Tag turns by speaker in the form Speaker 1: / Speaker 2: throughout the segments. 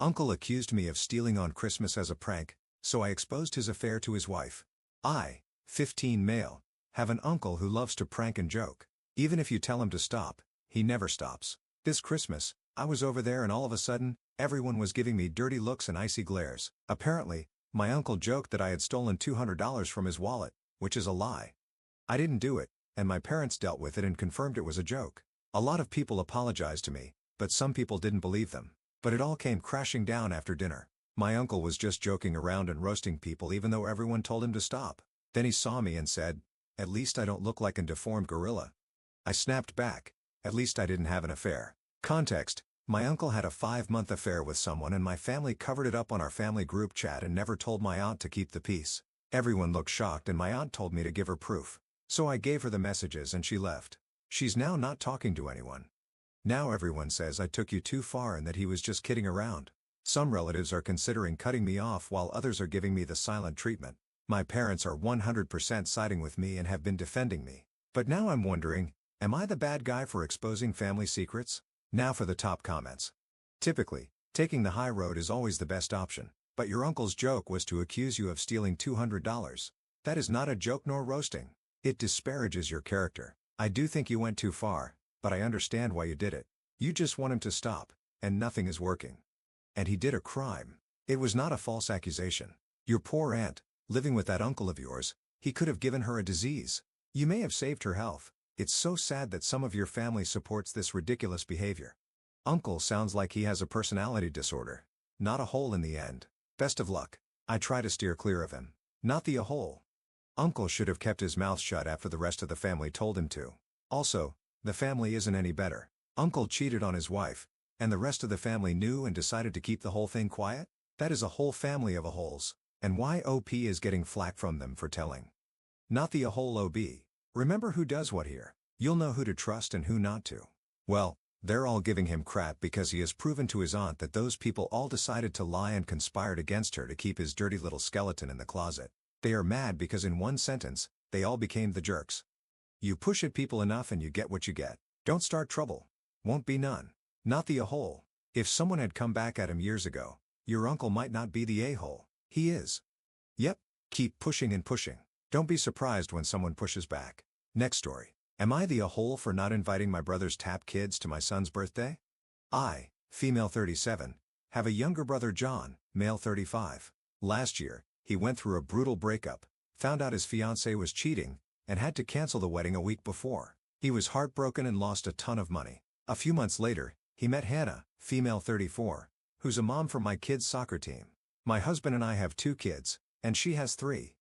Speaker 1: Uncle accused me of stealing on Christmas as a prank, so I exposed his affair to his wife. I, 15 male, have an uncle who loves to prank and joke. Even if you tell him to stop, he never stops. This Christmas, I was over there and all of a sudden, everyone was giving me dirty looks and icy glares. Apparently, my uncle joked that I had stolen $200 from his wallet, which is a lie. I didn't do it, and my parents dealt with it and confirmed it was a joke. A lot of people apologized to me, but some people didn't believe them. But it all came crashing down after dinner. My uncle was just joking around and roasting people even though everyone told him to stop. Then he saw me and said, "At least I don't look like a deformed gorilla." I snapped back, "At least I didn't have an affair." Context: my uncle had a 5-month affair with someone and my family covered it up on our family group chat and never told my aunt to keep the peace. Everyone looked shocked and my aunt told me to give her proof. So I gave her the messages and she left. She's now not talking to anyone. Now everyone says I took you too far and that he was just kidding around. Some relatives are considering cutting me off while others are giving me the silent treatment. My parents are 100% siding with me and have been defending me. But now I'm wondering, am I the bad guy for exposing family secrets? Now for the top comments. Typically, taking the high road is always the best option, but your uncle's joke was to accuse you of stealing $200. That is not a joke nor roasting. It disparages your character. I do think you went too far, but I understand why you did it. You just want him to stop, and nothing is working. And he did a crime. It was not a false accusation. Your poor aunt, living with that uncle of yours, he could have given her a disease. You may have saved her health. It's so sad that some of your family supports this ridiculous behavior. Uncle sounds like he has a personality disorder. Not a hole in the end. Best of luck. I try to steer clear of him. Not the a-hole. Uncle should have kept his mouth shut after the rest of the family told him to. Also, the family isn't any better. Uncle cheated on his wife, and the rest of the family knew and decided to keep the whole thing quiet? That is a whole family of a-holes. And why OP is getting flack from them for telling. Not the a-hole OB. Remember who does what here. You'll know who to trust and who not to. Well, they're all giving him crap because he has proven to his aunt that those people all decided to lie and conspired against her to keep his dirty little skeleton in the closet. They are mad because in one sentence, they all became the jerks. You push at people enough and you get what you get. Don't start trouble. Won't be none. Not the a-hole. If someone had come back at him years ago, your uncle might not be the a-hole. He is. Yep, keep pushing and pushing. Don't be surprised when someone pushes back. Next story. Am I the a-hole for not inviting my brother's tap kids to my son's birthday? I, female 37, have a younger brother John, male 35. Last year, he went through a brutal breakup, found out his fiancée was cheating, and had to cancel the wedding a week before. He was heartbroken and lost a ton of money. A few months later, he met Hannah, female 34, who's a mom for my kids' soccer team. My husband and I have 2 kids, and she has 3.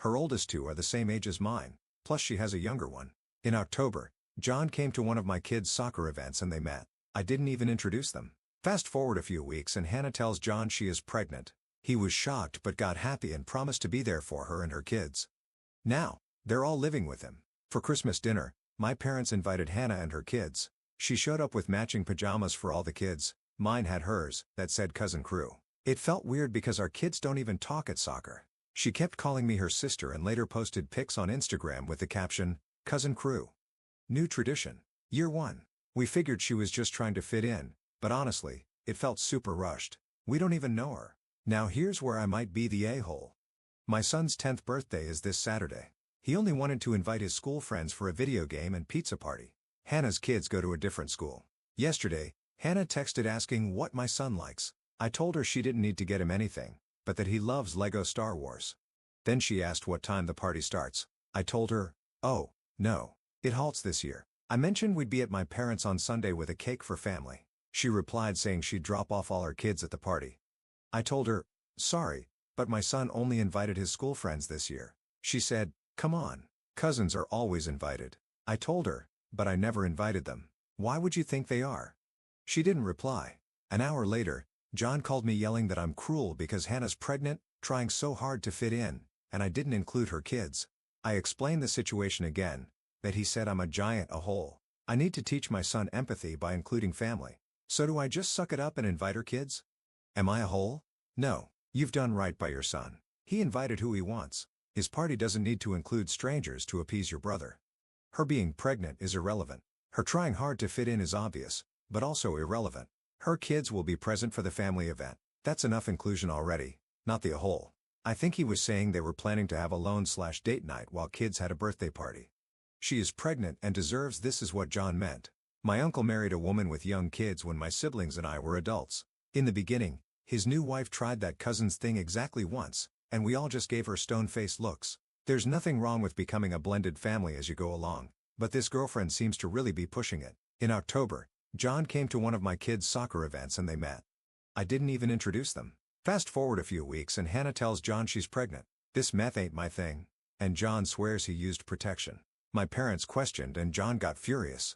Speaker 1: Her oldest 2 are the same age as mine, plus she has a younger one. In October, John came to one of my kids' soccer events and they met. I didn't even introduce them. Fast forward a few weeks and Hannah tells John she is pregnant. He was shocked but got happy and promised to be there for her and her kids. Now, they're all living with him. For Christmas dinner, my parents invited Hannah and her kids. She showed up with matching pajamas for all the kids. Mine had hers, that said Cousin Crew. It felt weird because our kids don't even talk at soccer. She kept calling me her sister and later posted pics on Instagram with the caption, "Cousin Crew." New tradition. Year 1. We figured she was just trying to fit in, but honestly, it felt super rushed. We don't even know her. Now here's where I might be the a-hole. My son's 10th birthday is this Saturday. He only wanted to invite his school friends for a video game and pizza party. Hannah's kids go to a different school. Yesterday, Hannah texted asking what my son likes. I told her she didn't need to get him anything, but that he loves Lego Star Wars. Then she asked what time the party starts. I told her, oh, no, it halts this year. I mentioned we'd be at my parents' on Sunday with a cake for family. She replied saying she'd drop off all her kids at the party. I told her, sorry, but my son only invited his school friends this year. She said, come on, cousins are always invited. I told her, but I never invited them. Why would you think they are? She didn't reply. An hour later, John called me yelling that I'm cruel because Hannah's pregnant, trying so hard to fit in, and I didn't include her kids. I explained the situation again, that he said I'm a giant a-hole. I need to teach my son empathy by including family. So do I just suck it up and invite her kids? Am I a hole? No, you've done right by your son. He invited who he wants. His party doesn't need to include strangers to appease your brother. Her being pregnant is irrelevant. Her trying hard to fit in is obvious, but also irrelevant. Her kids will be present for the family event. That's enough inclusion already, not the whole. I think he was saying they were planning to have a lone/date night while kids had a birthday party. She is pregnant and deserves this is what John meant. My uncle married a woman with young kids when my siblings and I were adults. In the beginning, his new wife tried that cousins thing exactly once, and we all just gave her stone-faced looks. There's nothing wrong with becoming a blended family as you go along, but this girlfriend seems to really be pushing it. In October, John came to one of my kids' soccer events and they met. I didn't even introduce them. Fast forward a few weeks and Hannah tells John she's pregnant. This meth ain't my thing. And John swears he used protection. My parents questioned and John got furious.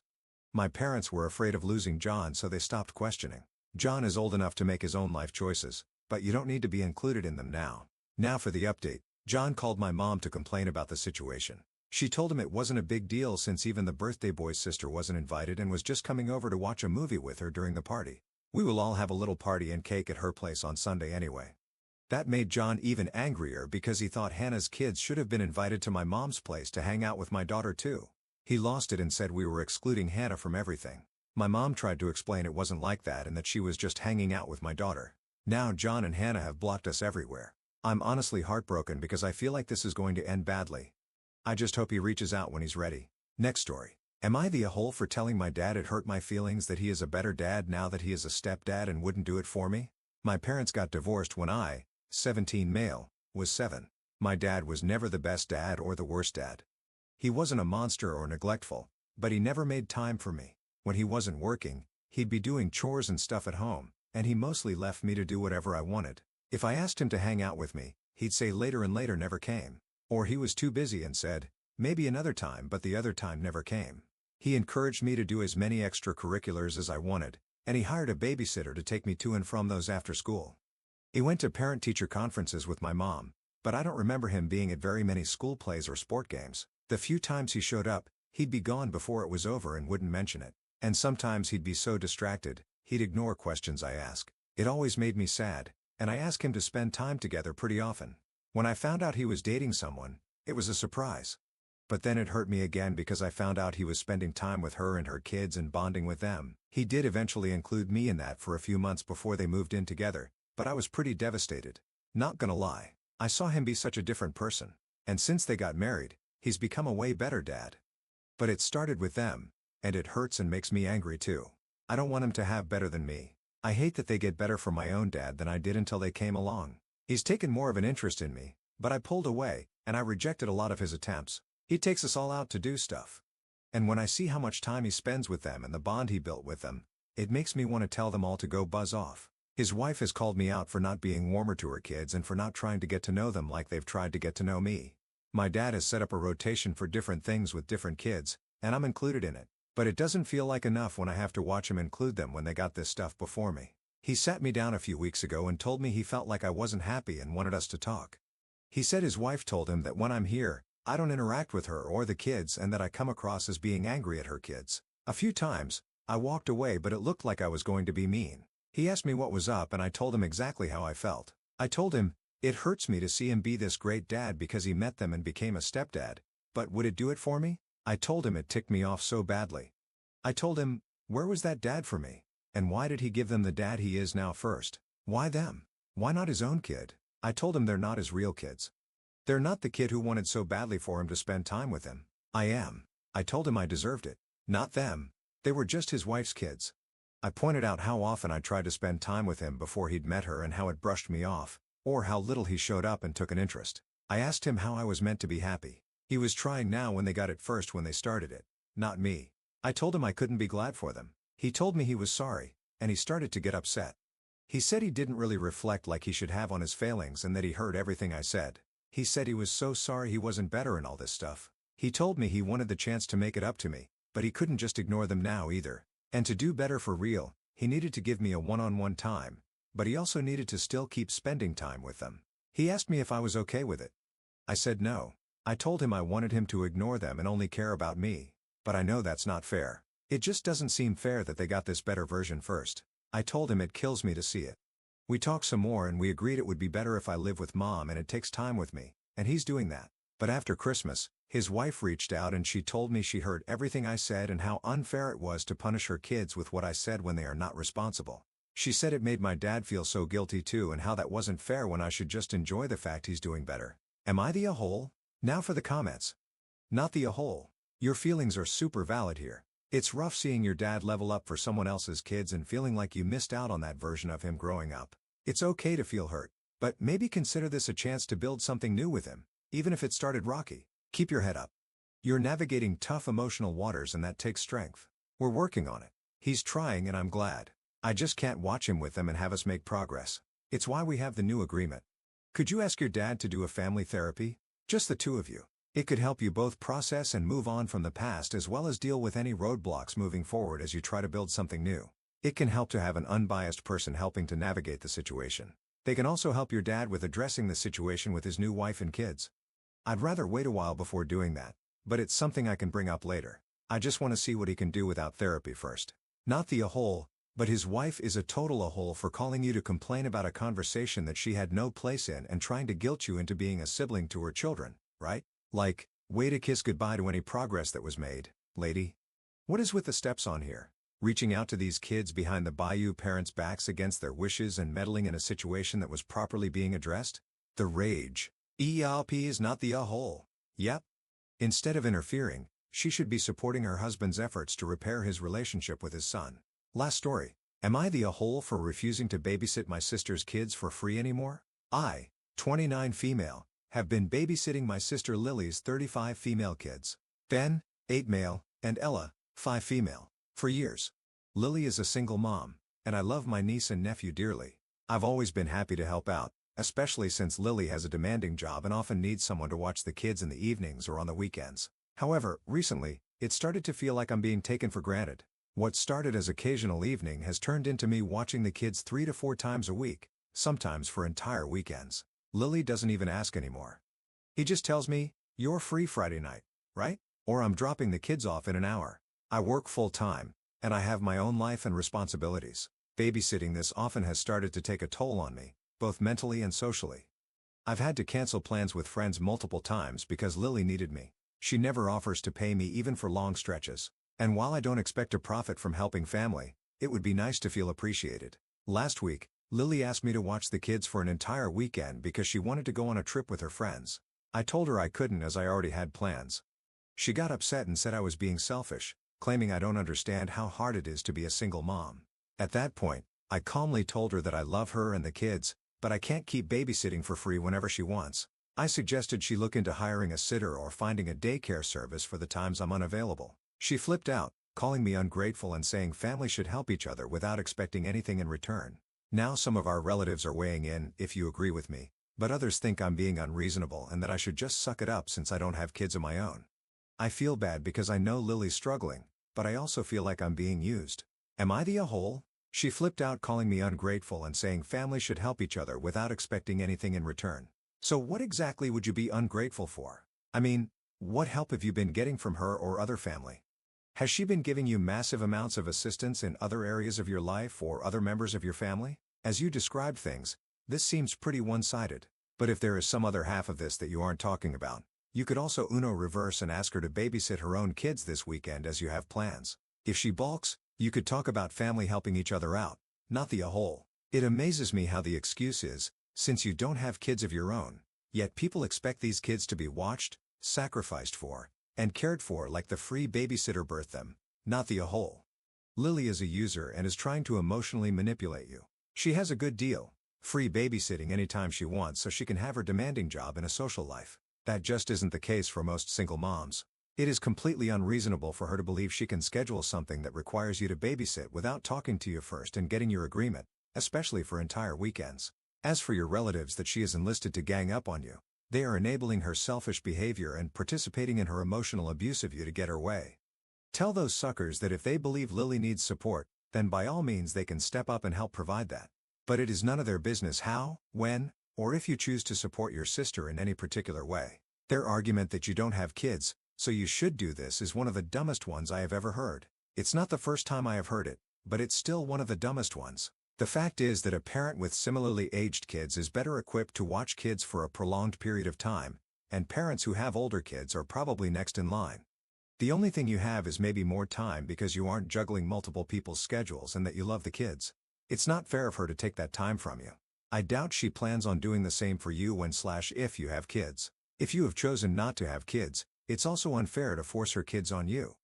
Speaker 1: My parents were afraid of losing John so they stopped questioning. John is old enough to make his own life choices, but you don't need to be included in them now. Now for the update. John called my mom to complain about the situation. She told him it wasn't a big deal since even the birthday boy's sister wasn't invited and was just coming over to watch a movie with her during the party. We will all have a little party and cake at her place on Sunday anyway. That made John even angrier because he thought Hannah's kids should have been invited to my mom's place to hang out with my daughter too. He lost it and said we were excluding Hannah from everything. My mom tried to explain it wasn't like that and that she was just hanging out with my daughter. Now John and Hannah have blocked us everywhere. I'm honestly heartbroken because I feel like this is going to end badly. I just hope he reaches out when he's ready. Next story. Am I the a-hole for telling my dad it hurt my feelings that he is a better dad now that he is a stepdad and wouldn't do it for me? My parents got divorced when I, 17 male, was 7. My dad was never the best dad or the worst dad. He wasn't a monster or neglectful, but he never made time for me. When he wasn't working, he'd be doing chores and stuff at home, and he mostly left me to do whatever I wanted. If I asked him to hang out with me, he'd say later and later never came. Or he was too busy and said, maybe another time, but the other time never came. He encouraged me to do as many extracurriculars as I wanted, and he hired a babysitter to take me to and from those after school. He went to parent-teacher conferences with my mom, but I don't remember him being at very many school plays or sport games. The few times he showed up, he'd be gone before it was over and wouldn't mention it. And sometimes he'd be so distracted, he'd ignore questions I ask. It always made me sad, and I asked him to spend time together pretty often. When I found out he was dating someone, it was a surprise. But then it hurt me again because I found out he was spending time with her and her kids and bonding with them. He did eventually include me in that for a few months before they moved in together, but I was pretty devastated. Not gonna lie, I saw him be such a different person. And since they got married, he's become a way better dad. But it started with them, and it hurts and makes me angry too. I don't want him to have better than me. I hate that they get better from my own dad than I did until they came along. He's taken more of an interest in me, but I pulled away, and I rejected a lot of his attempts. He takes us all out to do stuff. And when I see how much time he spends with them and the bond he built with them, it makes me want to tell them all to go buzz off. His wife has called me out for not being warmer to her kids and for not trying to get to know them like they've tried to get to know me. My dad has set up a rotation for different things with different kids, and I'm included in it. But it doesn't feel like enough when I have to watch him include them when they got this stuff before me. He sat me down a few weeks ago and told me he felt like I wasn't happy and wanted us to talk. He said his wife told him that when I'm here, I don't interact with her or the kids and that I come across as being angry at her kids. A few times, I walked away but it looked like I was going to be mean. He asked me what was up and I told him exactly how I felt. I told him, it hurts me to see him be this great dad because he met them and became a stepdad, but would it do it for me? I told him it ticked me off so badly. I told him, where was that dad for me? And why did he give them the dad he is now first? Why them? Why not his own kid? I told him they're not his real kids. They're not the kid who wanted so badly for him to spend time with him. I am. I told him I deserved it. Not them. They were just his wife's kids. I pointed out how often I tried to spend time with him before he'd met her and how it brushed me off, or how little he showed up and took an interest. I asked him how I was meant to be happy. He was trying now when they got it first when they started it, not me. I told him I couldn't be glad for them. He told me he was sorry, and he started to get upset. He said he didn't really reflect like he should have on his failings and that he heard everything I said. He said he was so sorry he wasn't better in all this stuff. He told me he wanted the chance to make it up to me, but he couldn't just ignore them now either. And to do better for real, he needed to give me a one-on-one time, but he also needed to still keep spending time with them. He asked me if I was okay with it. I said no. I told him I wanted him to ignore them and only care about me, but I know that's not fair. It just doesn't seem fair that they got this better version first. I told him it kills me to see it. We talked some more and we agreed it would be better if I live with mom and it takes time with me, and he's doing that. But after Christmas, his wife reached out and she told me she heard everything I said and how unfair it was to punish her kids with what I said when they are not responsible. She said it made my dad feel so guilty too and how that wasn't fair when I should just enjoy the fact he's doing better. Am I the a-hole? Now for the comments. Not the a-hole. Your feelings are super valid here. It's rough seeing your dad level up for someone else's kids and feeling like you missed out on that version of him growing up. It's okay to feel hurt, but maybe consider this a chance to build something new with him, even if it started rocky. Keep your head up. You're navigating tough emotional waters and that takes strength. We're working on it. He's trying and I'm glad. I just can't watch him with them and have us make progress. It's why we have the new agreement. Could you ask your dad to do a family therapy? Just the two of you. It could help you both process and move on from the past as well as deal with any roadblocks moving forward as you try to build something new. It can help to have an unbiased person helping to navigate the situation. They can also help your dad with addressing the situation with his new wife and kids. I'd rather wait a while before doing that, but it's something I can bring up later. I just want to see what he can do without therapy first. Not the a-hole, but his wife is a total a-hole for calling you to complain about a conversation that she had no place in and trying to guilt you into being a sibling to her children, right? Like, way to kiss goodbye to any progress that was made, lady. What is with the steps on here? Reaching out to these kids behind the bayou parents' backs against their wishes and meddling in a situation that was properly being addressed? The rage. ELP is not the a-hole. Yep. Instead of interfering, she should be supporting her husband's efforts to repair his relationship with his son. Last story. Am I the a-hole for refusing to babysit my sister's kids for free anymore? I, 29 female, have been babysitting my sister Lily's 35 female kids. Ben, 8 male, and Ella, 5 female. For years. Lily is a single mom, and I love my niece and nephew dearly. I've always been happy to help out, especially since Lily has a demanding job and often needs someone to watch the kids in the evenings or on the weekends. However, recently, it started to feel like I'm being taken for granted. What started as occasional evening has turned into me watching the kids 3 to 4 times a week, sometimes for entire weekends. Lily doesn't even ask anymore. He just tells me, "You're free Friday night, right?" Or I'm dropping the kids off in an hour. I work full-time, and I have my own life and responsibilities. Babysitting this often has started to take a toll on me, both mentally and socially. I've had to cancel plans with friends multiple times because Lily needed me. She never offers to pay me even for long stretches. And while I don't expect a profit from helping family, it would be nice to feel appreciated. Last week, Lily asked me to watch the kids for an entire weekend because she wanted to go on a trip with her friends. I told her I couldn't as I already had plans. She got upset and said I was being selfish, claiming I don't understand how hard it is to be a single mom. At that point, I calmly told her that I love her and the kids, but I can't keep babysitting for free whenever she wants. I suggested she look into hiring a sitter or finding a daycare service for the times I'm unavailable. She flipped out, calling me ungrateful and saying family should help each other without expecting anything in return. Now some of our relatives are weighing in, if you agree with me, but others think I'm being unreasonable and that I should just suck it up since I don't have kids of my own. I feel bad because I know Lily's struggling, but I also feel like I'm being used. Am I the a-hole? She flipped out calling me ungrateful and saying family should help each other without expecting anything in return. So what exactly would you be ungrateful for? I mean, what help have you been getting from her or other family? Has she been giving you massive amounts of assistance in other areas of your life or other members of your family? As you described things, this seems pretty one-sided. But if there is some other half of this that you aren't talking about, you could also Uno reverse and ask her to babysit her own kids this weekend as you have plans. If she balks, you could talk about family helping each other out, not the a-hole. It amazes me how the excuse is, since you don't have kids of your own, yet people expect these kids to be watched, sacrificed for, and cared for like the free babysitter birthed them, not the a-hole. Lily is a user and is trying to emotionally manipulate you. She has a good deal, free babysitting anytime she wants so she can have her demanding job and a social life. That just isn't the case for most single moms. It is completely unreasonable for her to believe she can schedule something that requires you to babysit without talking to you first and getting your agreement, especially for entire weekends. As for your relatives that she has enlisted to gang up on you, they are enabling her selfish behavior and participating in her emotional abuse of you to get her way. Tell those suckers that if they believe Lily needs support, then by all means they can step up and help provide that. But it is none of their business how, when, or if you choose to support your sister in any particular way. Their argument that you don't have kids, so you should do this is one of the dumbest ones I have ever heard. It's not the first time I have heard it, but it's still one of the dumbest ones. The fact is that a parent with similarly aged kids is better equipped to watch kids for a prolonged period of time, and parents who have older kids are probably next in line. The only thing you have is maybe more time because you aren't juggling multiple people's schedules and that you love the kids. It's not fair of her to take that time from you. I doubt she plans on doing the same for you when/if you have kids. If you have chosen not to have kids, it's also unfair to force her kids on you.